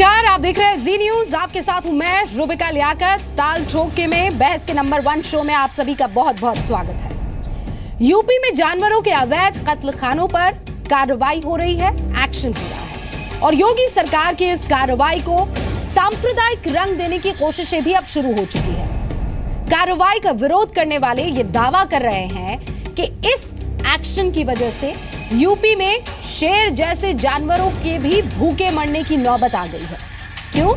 नमस्कार, आप देख रहे हैं जी न्यूज। आपके साथ हूं मैं रुबिका लियाकत। ताल ठोके में बहस के नंबर 1 शो में आप सभी का बहुत बहुत स्वागत है। यूपी में जानवरों के अवैध कत्ल खानों पर कार्रवाई हो रही है, एक्शन हो रहा है और योगी सरकार की इस कार्रवाई को सांप्रदायिक रंग देने की कोशिशें भी अब शुरू हो चुकी है। कार्रवाई का विरोध करने वाले ये दावा कर रहे हैं कि इस एक्शन की वजह से यूपी में शेर जैसे जानवरों के भी भूखे मरने की नौबत आ गई है। क्यों?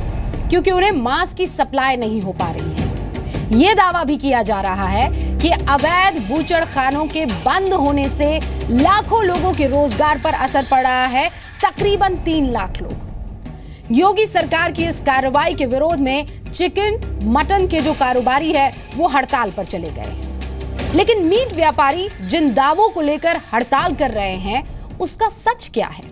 क्योंकि उन्हें मांस की सप्लाई नहीं हो पा रही है। यह दावा भी किया जा रहा है कि अवैध बूचड़खानों के बंद होने से लाखों लोगों के रोजगार पर असर पड़ रहा है, तकरीबन 3 लाख लोग। योगी सरकार की इस कार्रवाई के विरोध में चिकन मटन के जो कारोबारी है वो हड़ताल पर चले गए। लेकिन मीट व्यापारी जिन दावों को लेकर हड़ताल कर रहे हैं उसका सच क्या है?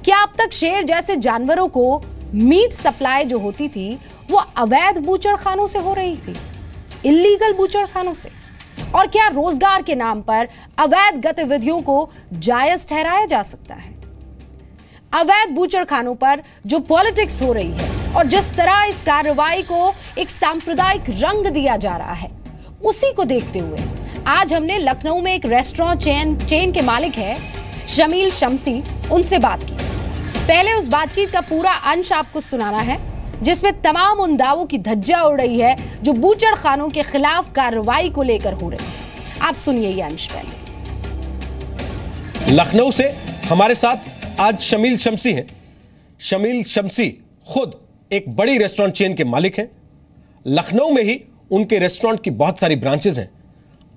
क्या अब तक शेर जैसे जानवरों को मीट सप्लाई जो होती थी वो अवैध बूचड़खानों से हो रही थी, इल्लीगल बूचड़खानों से? और क्या रोजगार के नाम पर अवैध गतिविधियों को जायज ठहराया जा सकता है? अवैध बूचड़खानों पर जो पॉलिटिक्स हो रही है और जिस तरह इस कार्रवाई को एक सांप्रदायिक रंग दिया जा रहा है, उसी को देखते हुए आज हमने लखनऊ में एक रेस्टोरेंट चेन के मालिक है शमील शमसी, उनसे बात की। पहले उस बातचीत का पूरा अंश आपको सुनाना है जिसमें तमाम उन दावों की धज्जियां उड़ रही है जो बूचड़खानों के खिलाफ कार्रवाई को लेकर हो रही है। आप सुनिए ये अंश पहले। लखनऊ से हमारे साथ आज शमील शमसी हैं। शमील शमसी खुद एक बड़ी रेस्टोरेंट चेन के मालिक हैं। लखनऊ में ही उनके रेस्टोरेंट की बहुत सारी ब्रांचेस हैं।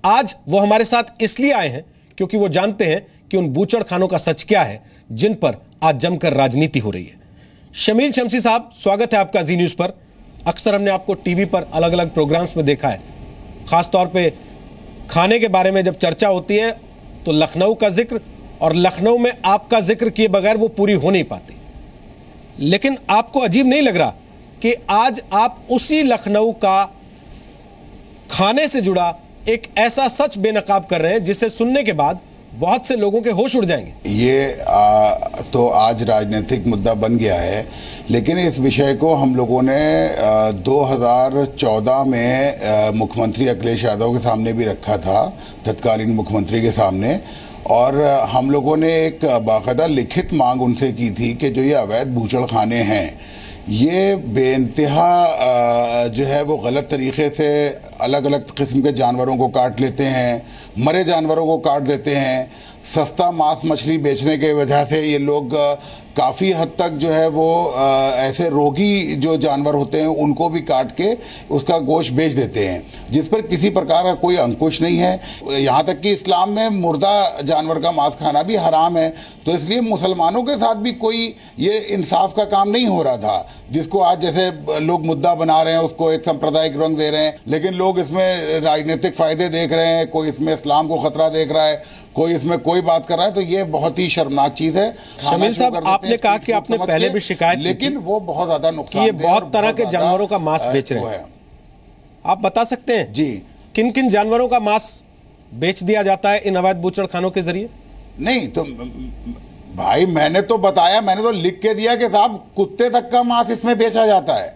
आज वो हमारे साथ इसलिए आए हैं क्योंकि वो जानते हैं कि उन बूचड़खानों का सच क्या है जिन पर आज जमकर राजनीति हो रही है। शमील शमसी साहब, स्वागत है आपका जी न्यूज़ पर। अक्सर हमने आपको टीवी पर अलग अलग प्रोग्राम्स में देखा है, खासतौर पे खाने के बारे में जब चर्चा होती है तो लखनऊ का जिक्र, और लखनऊ में आपका जिक्र किए बगैर वो पूरी हो नहीं पाती। लेकिन आपको अजीब नहीं लग रहा कि आज आप उसी लखनऊ का खाने से जुड़ा एक ऐसा सच बेनकाब कर रहे हैं जिसे सुनने के बाद बहुत से लोगों के होश उड़ जाएंगे? ये तो आज राजनीतिक मुद्दा बन गया है, लेकिन इस विषय को हम लोगों ने 2014 में मुख्यमंत्री अखिलेश यादव के सामने भी रखा था, तत्कालीन मुख्यमंत्री के सामने, और हम लोगों ने एक बाकायदा लिखित मांग उनसे की थी कि जो ये अवैध बूचड़खाने हैं ये बेइंतहा जो है वो गलत तरीके से अलग अलग किस्म के जानवरों को काट लेते हैं, मरे जानवरों को काट देते हैं। सस्ता मांस मछली बेचने के वजह से ये लोग काफ़ी हद तक जो है वो ऐसे रोगी जो जानवर होते हैं उनको भी काट के उसका गोश्त बेच देते हैं, जिस पर किसी प्रकार का कोई अंकुश नहीं है। यहाँ तक कि इस्लाम में मुर्दा जानवर का मांस खाना भी हराम है। तो इसलिए मुसलमानों के साथ भी कोई ये इंसाफ का काम नहीं हो रहा था, जिसको आज जैसे लोग मुद्दा बना रहे हैं उसको एक सांप्रदायिक रंग दे रहे हैं। लेकिन लोग इसमें राजनीतिक फ़ायदे देख रहे हैं, कोई इसमें इस्लाम को ख़तरा देख रहा है, कोई इसमें कोई बात कर रहा है। तो ये बहुत ही शर्मनाक चीज़ है। शमील साहब, आपने कहा कि आपने पहले भी शिकायत, लेकिन वो बहुत ज्यादा नुकसान, ये बहुत तरह के जानवरों का मांस बेच रहे हैं। आप बता सकते हैं जी किन किन जानवरों का मांस बेच दिया जाता है इन अवैध बूचड़खानों के जरिए? नहीं तो भाई मैंने तो बताया, मैंने तो लिख के दिया कि साहब कुत्ते तक का मांस इसमें बेचा जाता है।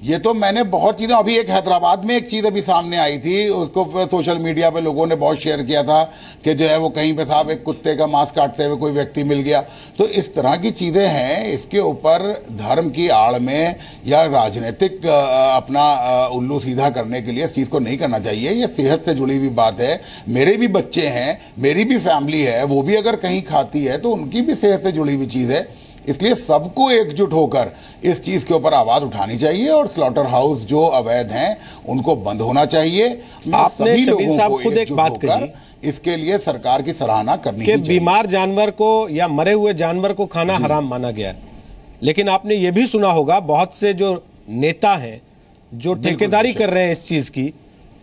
ये तो मैंने बहुत चीज़ें, अभी एक हैदराबाद में एक चीज़ अभी सामने आई थी, उसको सोशल मीडिया पे लोगों ने बहुत शेयर किया था कि जो है वो कहीं पे साहब एक कुत्ते का मांस काटते हुए कोई व्यक्ति मिल गया। तो इस तरह की चीज़ें हैं, इसके ऊपर धर्म की आड़ में या राजनीतिक अपना उल्लू सीधा करने के लिए इस चीज़ को नहीं करना चाहिए। ये सेहत से जुड़ी हुई बात है। मेरे भी बच्चे हैं, मेरी भी फैमिली है, वो भी अगर कहीं खाती है तो उनकी भी सेहत से जुड़ी हुई चीज़ है। इसलिए सबको एकजुट होकर इस चीज़ के ऊपर आवाज़ उठानी चाहिए और स्लॉटर हाउस जो अवैध हैं उनको बंद होना चाहिए। आपने शमील साहब खुद एक बात कही, इसके लिए सरकार की सराहना करनी चाहिए। बीमार जानवर को या मरे हुए जानवर को खाना हराम माना गया है, लेकिन आपने ये भी सुना होगा बहुत से जो नेता हैं जो ठेकेदारी कर रहे हैं इस चीज़ की,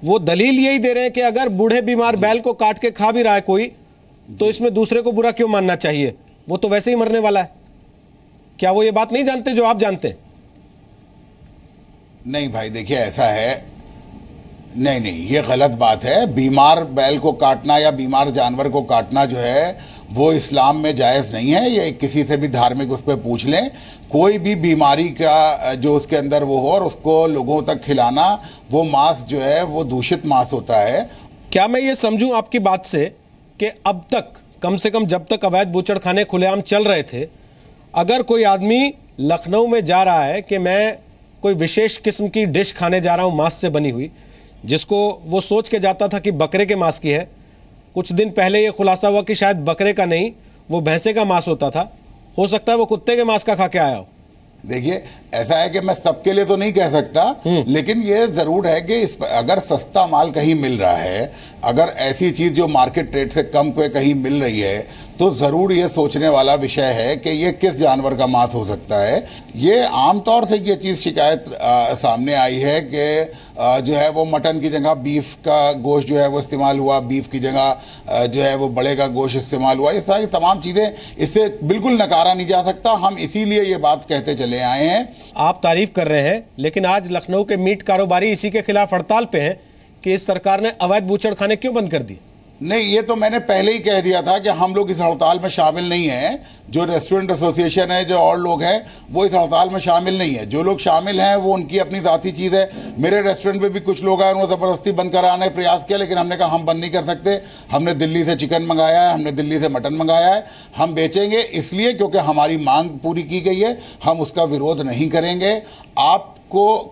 वो दलील यही दे रहे हैं कि अगर बूढ़े बीमार बैल को काट के खा भी रहा है कोई तो इसमें दूसरे को बुरा क्यों मानना चाहिए, वो तो वैसे ही मरने वाला है। क्या वो ये बात नहीं जानते जो आप जानते हैं? नहीं भाई देखिए, ऐसा है, नहीं ये गलत बात है। बीमार बैल को काटना या बीमार जानवर को काटना जो है वो इस्लाम में जायज़ नहीं है। ये किसी से भी धार्मिक उस पर पूछ लें, कोई भी बीमारी का जो उसके अंदर वो हो और उसको लोगों तक खिलाना, वो मांस जो है वो दूषित मांस होता है। क्या मैं ये समझूं आपकी बात से कि अब तक कम से कम जब तक अवैध बूचड़खाने खुलेआम चल रहे थे, अगर कोई आदमी लखनऊ में जा रहा है कि मैं कोई विशेष किस्म की डिश खाने जा रहा हूं मांस से बनी हुई, जिसको वो सोच के जाता था कि बकरे के मांस की है, कुछ दिन पहले ये खुलासा हुआ कि शायद बकरे का नहीं, वो भैंसे का मांस होता था, हो सकता है वो कुत्ते के मांस का खा के आया हो। देखिए, ऐसा है कि मैं सबके लिए तो नहीं कह सकता, लेकिन ये जरूर है कि अगर सस्ता माल कहीं मिल रहा है, अगर ऐसी चीज जो मार्केट रेट से कम पे कहीं मिल रही है, तो जरूर ये सोचने वाला विषय है कि ये किस जानवर का मांस हो सकता है। ये आमतौर से ये चीज शिकायत सामने आई है कि जो है वो मटन की जगह बीफ का गोश्त जो है वो इस्तेमाल हुआ, बीफ की जगह जो है वो बड़े का गोश्त इस्तेमाल हुआ। इस तरह की तमाम चीजें, इससे बिल्कुल नकारा नहीं जा सकता। हम इसीलिए ये बात कहते चले आए हैं। आप तारीफ कर रहे हैं, लेकिन आज लखनऊ के मीट कारोबारी इसी के खिलाफ हड़ताल पे हैं कि इस सरकार ने अवैध बूचड़खाने क्यों बंद कर दिए। नहीं, ये तो मैंने पहले ही कह दिया था कि हम लोग इस हड़ताल में शामिल नहीं हैं। जो रेस्टोरेंट एसोसिएशन है, जो और लोग हैं, वो इस हड़ताल में शामिल नहीं है। जो लोग शामिल हैं वो उनकी अपनी ज़ाती चीज़ है। मेरे रेस्टोरेंट में भी कुछ लोग आए, उन्होंने ज़बरदस्ती बंद कराने का प्रयास किया, लेकिन हमने कहा हम बंद नहीं कर सकते। हमने दिल्ली से चिकन मंगाया है, हमने दिल्ली से मटन मंगाया है, हम बेचेंगे इसलिए क्योंकि हमारी मांग पूरी की गई है, हम उसका विरोध नहीं करेंगे। आपको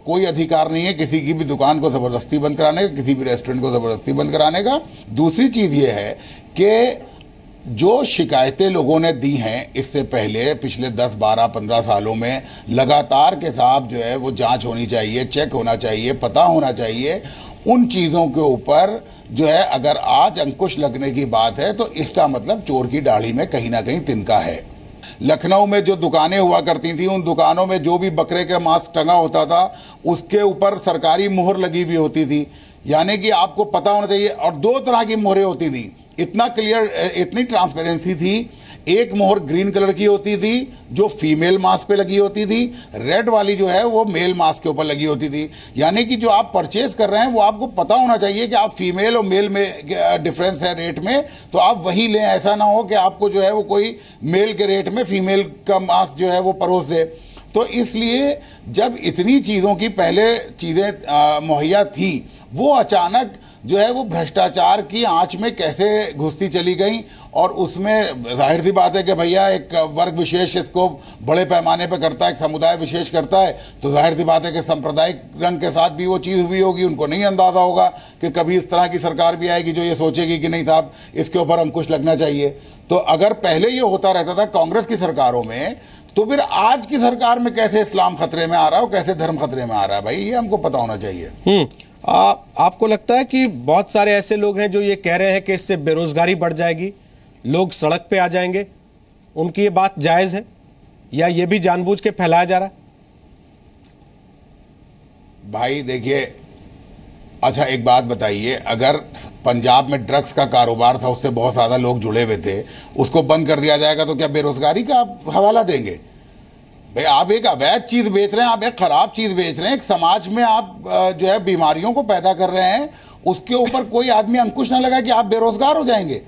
कोई अधिकार नहीं है किसी की भी दुकान को ज़बरदस्ती बंद कराने का, किसी भी रेस्टोरेंट को ज़बरदस्ती बंद कराने का। दूसरी चीज़ ये है कि जो शिकायतें लोगों ने दी हैं इससे पहले पिछले 10, 12, 15 सालों में, लगातार के साथ जो है वो जांच होनी चाहिए, चेक होना चाहिए, पता होना चाहिए। उन चीज़ों के ऊपर जो है अगर आज अंकुश लगने की बात है, तो इसका मतलब चोर की दाढ़ी में कहीं ना कहीं तिनका है। लखनऊ में जो दुकानें हुआ करती थी, उन दुकानों में जो भी बकरे का मांस टंगा होता था, उसके ऊपर सरकारी मुहर लगी हुई होती थी। यानी कि आपको पता होना चाहिए। और 2 तरह की मोहरें होती थी, इतना क्लियर, इतनी ट्रांसपेरेंसी थी। एक मोहर ग्रीन कलर की होती थी जो फीमेल मांस पे लगी होती थी, रेड वाली जो है वो मेल मांस के ऊपर लगी होती थी। यानी कि जो आप परचेज कर रहे हैं वो आपको पता होना चाहिए कि आप फीमेल और मेल में डिफरेंस है रेट में, तो आप वही लें। ऐसा ना हो कि आपको जो है वो कोई मेल के रेट में फीमेल का मांस जो है वो परोस दे। तो इसलिए जब इतनी चीज़ों की पहले चीज़ें मुहैया थी, वो अचानक जो है वो भ्रष्टाचार की आंच में कैसे घुसती चली गई। और उसमें जाहिर सी बात है कि भैया एक वर्ग विशेष इसको बड़े पैमाने पर करता है, एक समुदाय विशेष करता है, तो जाहिर सी बात है कि सांप्रदायिक रंग के साथ भी वो चीज़ हुई होगी। उनको नहीं अंदाज़ा होगा कि कभी इस तरह की सरकार भी आएगी जो ये सोचेगी कि नहीं साहब इसके ऊपर अंकुश लगना चाहिए। तो अगर पहले ये होता रहता था कांग्रेस की सरकारों में, तो फिर आज की सरकार में कैसे इस्लाम खतरे में आ रहा है, कैसे धर्म खतरे में आ रहा है, भाई ये हमको पता होना चाहिए। आपको लगता है कि बहुत सारे ऐसे लोग हैं जो ये कह रहे हैं कि इससे बेरोजगारी बढ़ जाएगी, लोग सड़क पे आ जाएंगे, उनकी ये बात जायज़ है या ये भी जानबूझ के फैलाया जा रहा है? भाई देखिए, अच्छा एक बात बताइए, अगर पंजाब में ड्रग्स का कारोबार था, उससे बहुत ज़्यादा लोग जुड़े हुए थे, उसको बंद कर दिया जाएगा तो क्या बेरोजगारी का आप हवाला देंगे? भाई आप एक अवैध चीज़ बेच रहे हैं, आप एक ख़राब चीज़ बेच रहे हैं, एक समाज में आप जो है बीमारियों को पैदा कर रहे हैं, उसके ऊपर कोई आदमी अंकुश ना लगा कि आप बेरोजगार हो जाएंगे।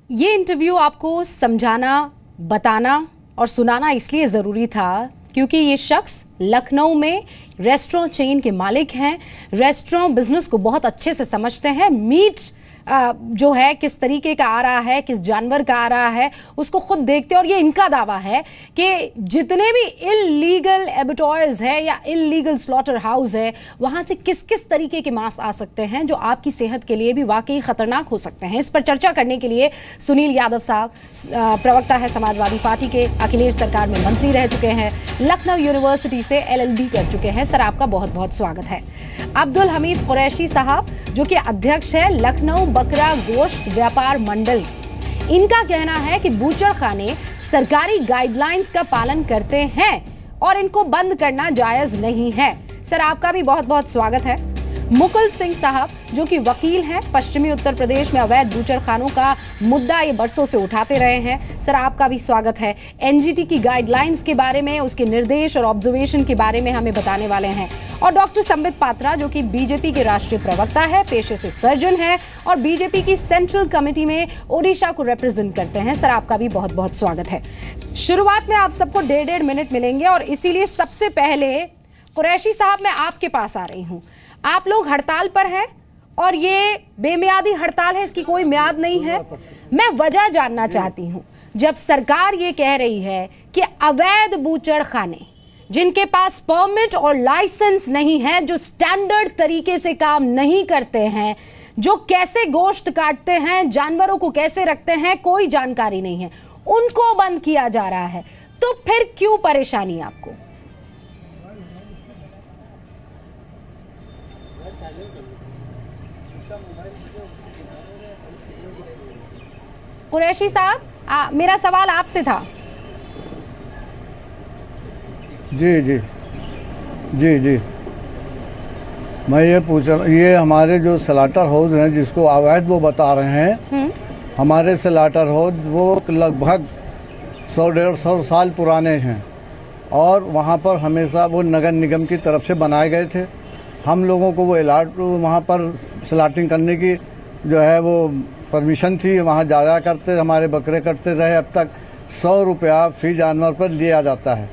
ये इंटरव्यू आपको समझाना, बताना और सुनाना इसलिए ज़रूरी था क्योंकि ये शख्स लखनऊ में रेस्टोरेंट चेन के मालिक हैं, रेस्टोरेंट बिजनेस को बहुत अच्छे से समझते हैं। मीट जो है किस तरीके का आ रहा है, किस जानवर का आ रहा है, उसको खुद देखते हैं। और ये इनका दावा है कि जितने भी इल्लीगल एबेटॉयर्स है या इल्लीगल स्लॉटर हाउस है, वहाँ से किस किस तरीके के मांस आ सकते हैं जो आपकी सेहत के लिए भी वाकई खतरनाक हो सकते हैं। इस पर चर्चा करने के लिए सुनील यादव साहब, प्रवक्ता है समाजवादी पार्टी के, अखिलेश सरकार में मंत्री रह चुके हैं, लखनऊ यूनिवर्सिटी से LLB कर चुके हैं। सर आपका बहुत बहुत स्वागत है। अब्दुल हमीद कुरैशी साहब जो कि अध्यक्ष है लखनऊ बकरा गोश्त व्यापार मंडल, इनका कहना है कि बूचड़खाने सरकारी गाइडलाइंस का पालन करते हैं और इनको बंद करना जायज नहीं है। सर आपका भी बहुत बहुत स्वागत है। मुकुल सिंह साहब, जो कि वकील हैं, पश्चिमी उत्तर प्रदेश में अवैध बूचड़खानों का मुद्दा ये बरसों से उठाते रहे हैं। सर, आपका भी स्वागत है। एनजीटी की गाइडलाइंस के बारे में, उसके निर्देश और ऑब्जर्वेशन के बारे में हमें बताने वाले हैं। और डॉक्टर संबित पात्रा, जो कि बीजेपी के राष्ट्रीय प्रवक्ता है, पेशे से सर्जन है और बीजेपी की सेंट्रल कमेटी में ओडिशा को रिप्रेजेंट करते हैं। सर, आपका भी बहुत बहुत स्वागत है। शुरुआत में आप सबको 1.5 मिनट मिलेंगे और इसीलिए सबसे पहले कुरैशी साहब, मैं आपके पास आ रही हूं। आप लोग हड़ताल पर हैं और ये बेमियादी हड़ताल है, इसकी कोई म्याद नहीं है। मैं वजह जानना चाहती हूं। जब सरकार ये कह रही है कि अवैध बूचड़खाने जिनके पास परमिट और लाइसेंस नहीं है, जो स्टैंडर्ड तरीके से काम नहीं करते हैं, जो कैसे गोश्त काटते हैं, जानवरों को कैसे रखते हैं, कोई जानकारी नहीं है, उनको बंद किया जा रहा है, तो फिर क्यों परेशानी आपको? कुरैशी साहब, मेरा सवाल आपसे था। जी जी जी जी मैं ये पूछ रहा, ये हमारे जो स्लाटर हाउस हैं जिसको अवैध वो बता रहे हैं, हमारे स्लाटर हाउस वो लगभग 100-150 साल पुराने हैं और वहाँ पर हमेशा वो नगर निगम की तरफ से बनाए गए थे। हम लोगों को वो अलाट वहाँ पर स्लाटिंग करने की जो है वो परमिशन थी, वहाँ जाया करते, हमारे बकरे कटते रहे। अब तक 100 रुपया फी जानवर पर लिया जाता है।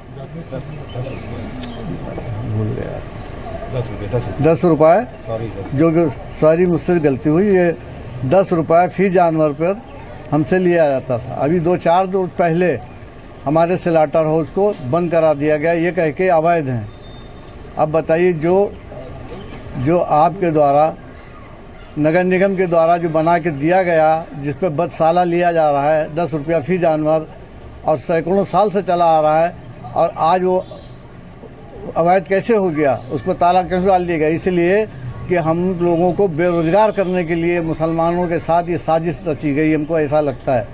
10 रुपये जो सारी मुझसे गलती हुई, ये 10 रुपये फी जानवर पर हमसे लिया जाता था। अभी 2-4 दिन पहले हमारे स्लाटर हाउस को बंद करा दिया गया, ये कह के अवैध हैं। अब बताइए, जो आपके द्वारा नगर निगम के द्वारा जो बना के दिया गया, जिस पर बदसाला लिया जा रहा है 10 रुपया फी जानवर और सैकड़ों साल से चला आ रहा है, और आज वो अवैध कैसे हो गया, उस पर ताला कैसे डाल दिया गया? इसलिए कि हम लोगों को बेरोजगार करने के लिए मुसलमानों के साथ ये साजिश रची गई, हमको ऐसा लगता है।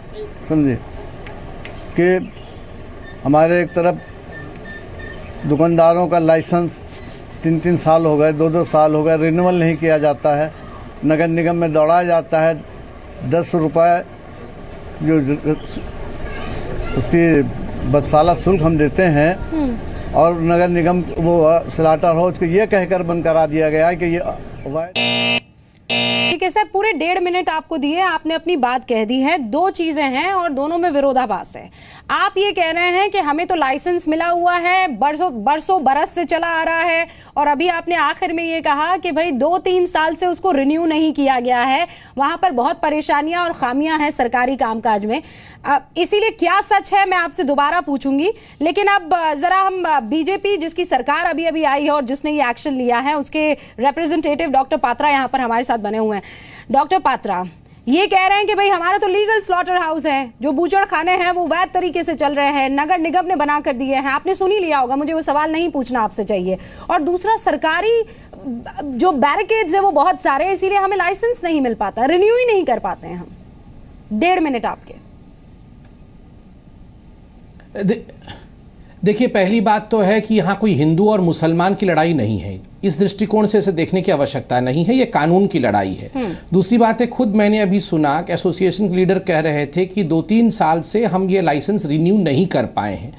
समझे कि हमारे एक तरफ दुकानदारों का लाइसेंस 3-3 साल हो गए, 2-2 साल हो गए, रिन्यूअल नहीं किया जाता है। नगर निगम में दौड़ाया जाता है, 10 रुपये जो उसकी बदसाला शुल्क हम देते हैं, और नगर निगम वो स्लाटर हाउस को ये कहकर बंद करा दिया गया है कि ये ठीक है सर, पूरे 1.5 मिनट आपको दिए, आपने अपनी बात कह दी है। 2 चीजें हैं और दोनों में विरोधाभास है। आप ये कह रहे हैं कि हमें तो लाइसेंस मिला हुआ है, बरसों बरस से चला आ रहा है, और अभी आपने आखिर में ये कहा कि भाई 2-3 साल से उसको रिन्यू नहीं किया गया है, वहां पर बहुत परेशानियां और खामियां हैं सरकारी कामकाज में। इसीलिए क्या सच है मैं आपसे दोबारा पूछूंगी, लेकिन अब जरा हम बीजेपी जिसकी सरकार अभी अभी आई है और जिसने ये एक्शन लिया है, उसके रिप्रेजेंटेटिव डॉक्टर पात्रा यहाँ पर हमारे साथ बने हुए हैं। डॉक्टर पात्रा ये कह रहे हैं कि भाई हमारा तो लीगल स्लॉटर हाउस है, जो बूचड़ खाने हैं वो वैध तरीके से चल रहे हैं, नगर निगम ने बना कर दिए हैं। आपने सुन ही लिया होगा, मुझे वो सवाल नहीं पूछना आपसे चाहिए। और दूसरा, सरकारी जो बैरिकेड्स है वो बहुत सारे, इसीलिए हमें लाइसेंस नहीं मिल पाता, रिन्यू ही नहीं कर पाते हैं हम। 1.5 मिनट आपके। देखिए, पहली बात तो है कि यहाँ कोई हिंदू और मुसलमान की लड़ाई नहीं है, इस दृष्टिकोण से इसे देखने की आवश्यकता नहीं है, ये कानून की लड़ाई है। दूसरी बात है, खुद मैंने अभी सुना कि एसोसिएशन के लीडर कह रहे थे कि 2-3 साल से हम ये लाइसेंस रिन्यू नहीं कर पाए हैं।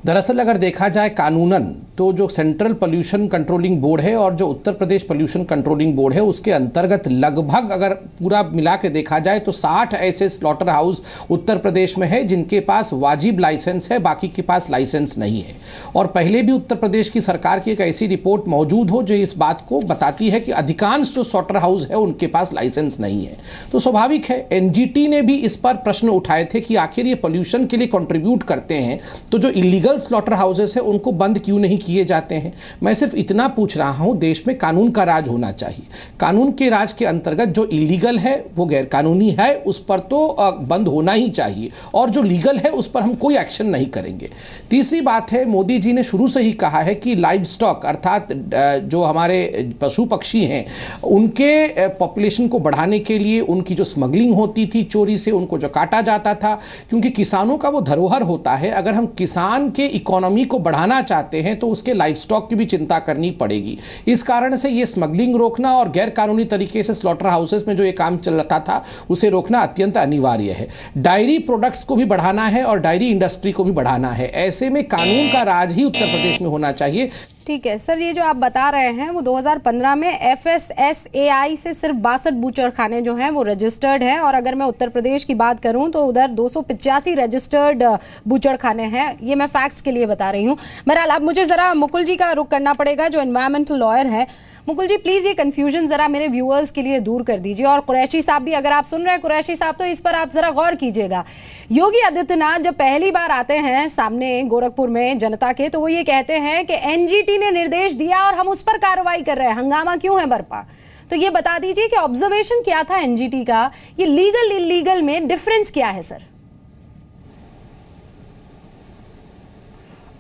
दरअसल अगर देखा जाए कानूनन, तो जो सेंट्रल पोल्यूशन कंट्रोलिंग बोर्ड है और जो Uttar Pradesh pollution controlling board है, उसके अंतर्गत लगभग अगर पूरा मिला के देखा जाए तो 60 ऐसे स्लॉटर हाउस उत्तर प्रदेश में है जिनके पास वाजिब लाइसेंस है, बाकी के पास लाइसेंस नहीं है। और पहले भी उत्तर प्रदेश की सरकार की एक ऐसी रिपोर्ट मौजूद हो जो इस बात को बताती है कि अधिकांश जो स्लॉटर हाउस है उनके पास लाइसेंस नहीं है। तो स्वाभाविक है, एनजीटी ने भी इस पर प्रश्न उठाए थे कि आखिर ये पोल्यूशन के लिए कंट्रीब्यूट करते हैं, तो जो इलीगल स्लॉटर हाउसेस है उनको बंद क्यों नहीं किए जाते हैं। मैं सिर्फ इतना पूछ रहा हूं, देश में कानून का राज होना चाहिए, कानून के राज के अंतर्गत जो इलीगल है वो गैर कानूनी है उस पर तो बंद होना ही चाहिए, और जो लीगल है उस पर हम कोई एक्शन नहीं करेंगे। तीसरी बात है, मोदी जी ने शुरू से ही कहा है कि लाइव स्टॉक अर्थात जो हमारे पशु पक्षी हैं उनके पॉपुलेशन को बढ़ाने के लिए उनकी जो स्मगलिंग होती थी चोरी से, उनको जो काटा जाता था, क्योंकि किसानों का वो धरोहर होता है, अगर हम किसान के के इकोनॉमी को बढ़ाना चाहते हैं तो उसके लाइफ स्टॉक की भी चिंता करनी पड़ेगी। इस कारण से ये स्मगलिंग रोकना और गैर कानूनी तरीके से स्लॉटर हाउसेस में जो ये काम चलता था उसे रोकना अत्यंत अनिवार्य है। डायरी प्रोडक्ट्स को भी बढ़ाना है और डायरी इंडस्ट्री को भी बढ़ाना है। ऐसे में कानून का राज ही उत्तर प्रदेश में होना चाहिए। ठीक है सर, ये जो आप बता रहे हैं वो 2015 में FSSAI से सिर्फ 62 बूचड़खाने जो हैं वो रजिस्टर्ड है, और अगर मैं उत्तर प्रदेश की बात करूं तो उधर 285 रजिस्टर्ड बूचड़खाने हैं। ये मैं फैक्ट्स के लिए बता रही हूं। बहरहाल अब मुझे ज़रा मुकुल जी का रुख करना पड़ेगा जो एनवायरमेंटल लॉयर है। मुकुल जी प्लीज़ ये कन्फ्यूजन ज़रा मेरे व्यूअर्स के लिए दूर कर दीजिए, और कुरैशी साहब भी अगर आप सुन रहे हैं, कुरैशी साहब तो इस पर आप ज़रा गौर कीजिएगा। योगी आदित्यनाथ जब पहली बार आते हैं सामने गोरखपुर में जनता के, तो वो ये कहते हैं कि NGT ने निर्देश दिया और हम उस पर कार्रवाई कर रहे हैं, हंगामा क्यों है बरपा। तो ये बता दीजिए कि ऑब्जर्वेशन क्या था NGT का, ये लीगल इलीगल में डिफरेंस क्या है सर?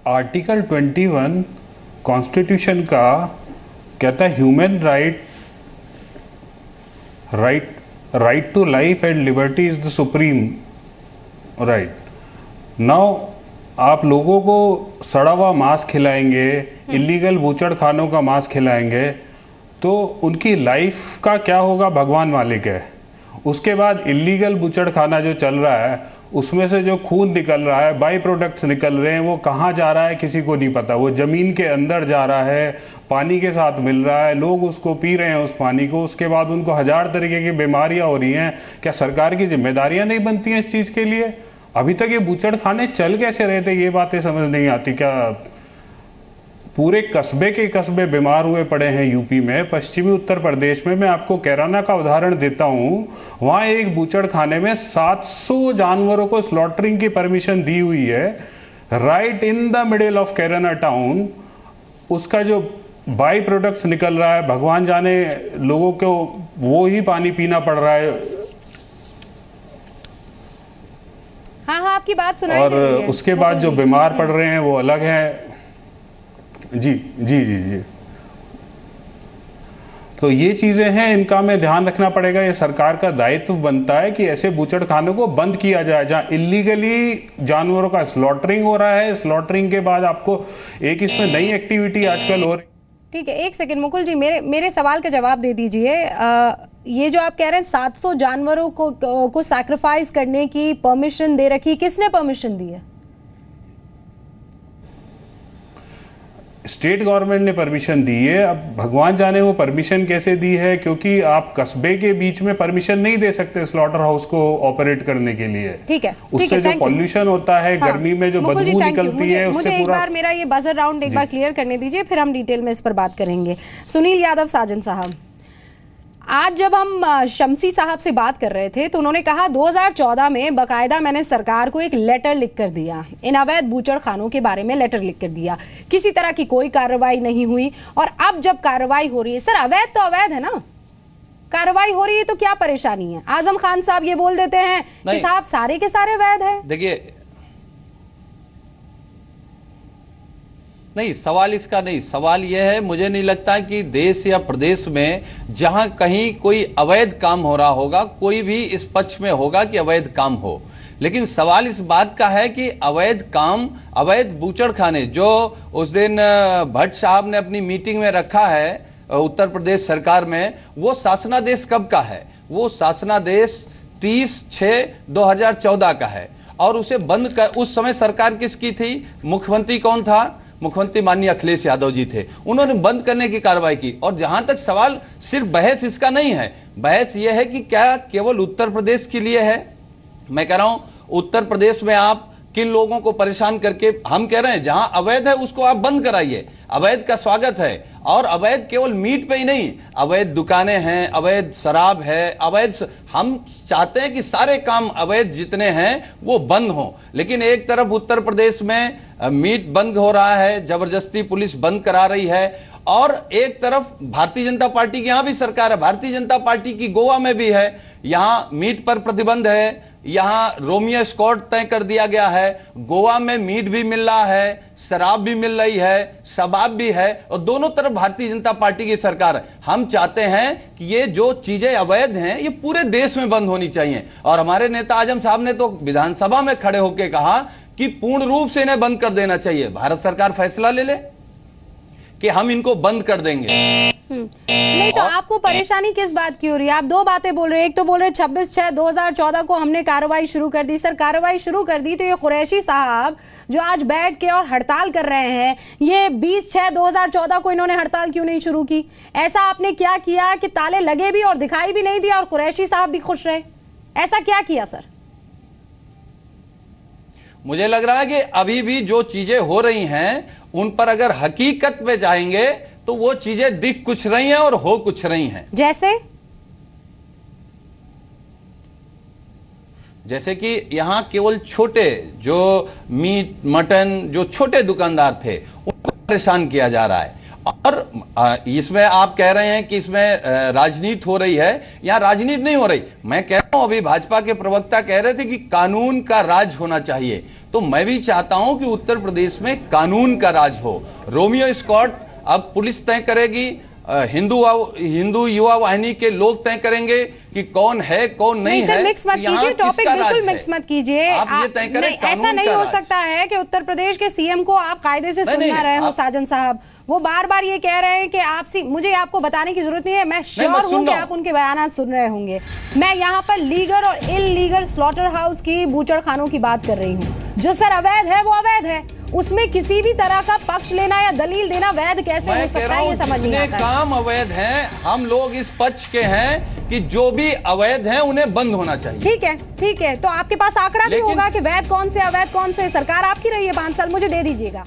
आर्टिकल 21 कॉन्स्टिट्यूशन का कहता है human right to life and liberty is the supreme right. Now आप लोगों को सड़ा हुआ मांस खिलाएंगे, इलीगल बूचड़ खानों का मांस खिलाएंगे, तो उनकी लाइफ का क्या होगा भगवान मालिक है। उसके बाद इलीगल बूचड़ खाना जो चल रहा है उसमें से जो खून निकल रहा है, बाई प्रोडक्ट्स निकल रहे हैं, वो कहाँ जा रहा है किसी को नहीं पता। वो ज़मीन के अंदर जा रहा है, पानी के साथ मिल रहा है, लोग उसको पी रहे हैं उस पानी को, उसके बाद उनको हजार तरीके की बीमारियां हो रही हैं। क्या सरकार की जिम्मेदारियां नहीं बनती हैं इस चीज़ के लिए? अभी तक ये बूचड़ खाने चल कैसे रहे थे, ये बातें समझ नहीं आती। क्या पूरे कस्बे के कस्बे बीमार हुए पड़े हैं यूपी में, पश्चिमी उत्तर प्रदेश में। मैं आपको कैराना का उदाहरण देता हूं, वहां एक बूचड़ खाने में 700 जानवरों को स्लॉटरिंग की परमिशन दी हुई है, right in the middle of Kairana town. उसका जो बाई प्रोडक्ट्स निकल रहा है भगवान जाने, लोगों को वो ही पानी पीना पड़ रहा है। हाँ आपकी बात सुनाई और दे रही है। उसके बाद जो बीमार पड़ रहे हैं वो अलग है। जी जी जी जी तो ये चीजें हैं, इनका हमें ध्यान रखना पड़ेगा। ये सरकार का दायित्व बनता है कि ऐसे बूचड़ खानों को बंद किया जाए जहां इलीगली जानवरों का स्लॉटरिंग हो रहा है। स्लॉटरिंग के बाद आपको एक इसमें नई एक्टिविटी आजकल हो रही। ठीक है, एक सेकंड मुकुल जी, मेरे सवाल का जवाब दे दीजिए। ये जो आप कह रहे हैं 700 जानवरों को सैक्रिफाइस करने की परमिशन दे रखी, किसने परमिशन दी है? स्टेट गवर्नमेंट ने परमिशन दी है। अब भगवान जाने वो परमिशन कैसे दी है, क्योंकि आप कस्बे के बीच में परमिशन नहीं दे सकते स्लॉटर हाउस को ऑपरेट करने के लिए। ठीक है, उससे जो पॉल्यूशन होता है, गर्मी में जो बदबू निकलती है, मुझे एक बार मेरा ये बजर राउंड एक बार क्लियर करने दीजिए, फिर हम डिटेल में इस पर बात करेंगे। सुनील यादव साजन साहब, आज जब हम शम्सी साहब से बात कर रहे थे तो उन्होंने कहा 2014 में बाकायदा मैंने सरकार को एक लेटर लिख कर दिया, इन अवैध बूचड़ खानों के बारे में लेटर लिख कर दिया, किसी तरह की कोई कार्रवाई नहीं हुई। और अब जब कार्रवाई हो रही है, सर अवैध तो अवैध है ना, कार्रवाई हो रही है तो क्या परेशानी है? आजम खान साहब ये बोल देते हैं कि साहब सारे के सारे अवैध है। देखिए नहीं, सवाल इसका नहीं, सवाल यह है, मुझे नहीं लगता कि देश या प्रदेश में जहां कहीं कोई अवैध काम हो रहा होगा, कोई भी इस पक्ष में होगा कि अवैध काम हो। लेकिन सवाल इस बात का है कि अवैध काम, अवैध बूचड़ खाने जो उस दिन भट्ट साहब ने अपनी मीटिंग में रखा है उत्तर प्रदेश सरकार में, वो शासनादेश कब का है? वो शासनादेश 30/6/2014 का है। और उसे बंद कर, उस समय सरकार किसकी थी? मुख्यमंत्री कौन था? मुख्यमंत्री माननीय अखिलेश यादव जी थे। उन्होंने बंद करने की कार्रवाई की। और जहां तक सवाल, सिर्फ बहस इसका नहीं है, बहस यह है कि क्या केवल उत्तर प्रदेश के लिए है? मैं कह रहा हूं उत्तर प्रदेश में आप किन लोगों को परेशान करके, हम कह रहे हैं जहां अवैध है उसको आप बंद कराइए, अवैध का स्वागत है। और अवैध केवल मीट पे ही नहीं, अवैध दुकानें हैं, अवैध शराब है, अवैध, हम चाहते हैं कि सारे काम अवैध जितने हैं वो बंद हों। लेकिन एक तरफ उत्तर प्रदेश में मीट बंद हो रहा है, जबरदस्ती पुलिस बंद करा रही है, और एक तरफ भारतीय जनता पार्टी की यहां भी सरकार है, भारतीय जनता पार्टी की गोवा में भी है, यहां मीट पर प्रतिबंध है, यहां रोमियो स्कॉट तय कर दिया गया है। गोवा में मीट भी मिल रहा है, शराब भी मिल रही है, शबाब भी है, और दोनों तरफ भारतीय जनता पार्टी की सरकार है। हम चाहते हैं कि ये जो चीजें अवैध हैं ये पूरे देश में बंद होनी चाहिए। और हमारे नेता आजम साहब ने तो विधानसभा में खड़े होकर कहा कि पूर्ण रूप से इन्हें बंद कर देना चाहिए। भारत सरकार फैसला ले ले कि हम इनको बंद कर देंगे। नहीं तो आपको परेशानी किस बात की हो रही है? आप दो बातें बोल रहे हैं। एक तो बोल रहे 26/6/2014 को हमने कार्रवाई शुरू कर दी। सर कार्रवाई शुरू कर दी तो ये कुरैशी साहब जो आज बैठ के और हड़ताल कर रहे हैं, ये 20/6/2014 को इन्होंने हड़ताल क्यों नहीं शुरू की? ऐसा आपने क्या किया कि ताले लगे भी और दिखाई भी नहीं दिया और कुरैशी साहब भी खुश रहे? ऐसा क्या किया सर? मुझे लग रहा है कि अभी भी जो चीजें हो रही हैं उन पर अगर हकीकत में जाएंगे तो वो चीजें दिख कुछ रही हैं और हो कुछ रही हैं। जैसे कि यहां केवल छोटे जो मीट मटन जो छोटे दुकानदार थे उनको परेशान किया जा रहा है। और इसमें आप कह रहे हैं कि इसमें राजनीति हो रही है। यहां राजनीति नहीं हो रही। मैं कह रहा हूं, अभी भाजपा के प्रवक्ता कह रहे थे कि कानून का राज होना चाहिए, तो मैं भी चाहता हूं कि उत्तर प्रदेश में कानून का राज हो। रोमियो स्कॉट अब पुलिस तय करेगी, हिंदू युवा वाहिनी के लोग तय करेंगे कि कौन है कौन नहीं है। मिक्स मत कीजिए, टॉपिक बिल्कुल मिक्स मत कीजिए। आप ये तय करें, ऐसा नहीं हो सकता है कि उत्तर प्रदेश के सीएम को आप कायदे से सुन ना रहे हो। साजन साहब वो बार बार ये कह रहे हैं कि आपसे मुझे आपको बताने की जरूरत नहीं है। मैं श्योर हूं कि आप उनके बयान सुन रहे होंगे। मैं यहाँ पर लीगल और इलीगल स्लॉटर हाउस की बूचड़ खानों की बात कर रही हूँ। जो सर अवैध है वो अवैध है, उसमें किसी भी तरह का पक्ष लेना या दलील देना वैध कैसे हो सकता है, ये समझ नहीं आता। काम अवैध हैं, हम लोग इस पक्ष के हैं कि जो भी अवैध हैं उन्हें बंद होना चाहिए। ठीक है। तो आपके पास आंकड़ा भी होगा कि वैध कौन से अवैध कौन से। सरकार आपकी रही है 5 साल, मुझे दे दीजिएगा।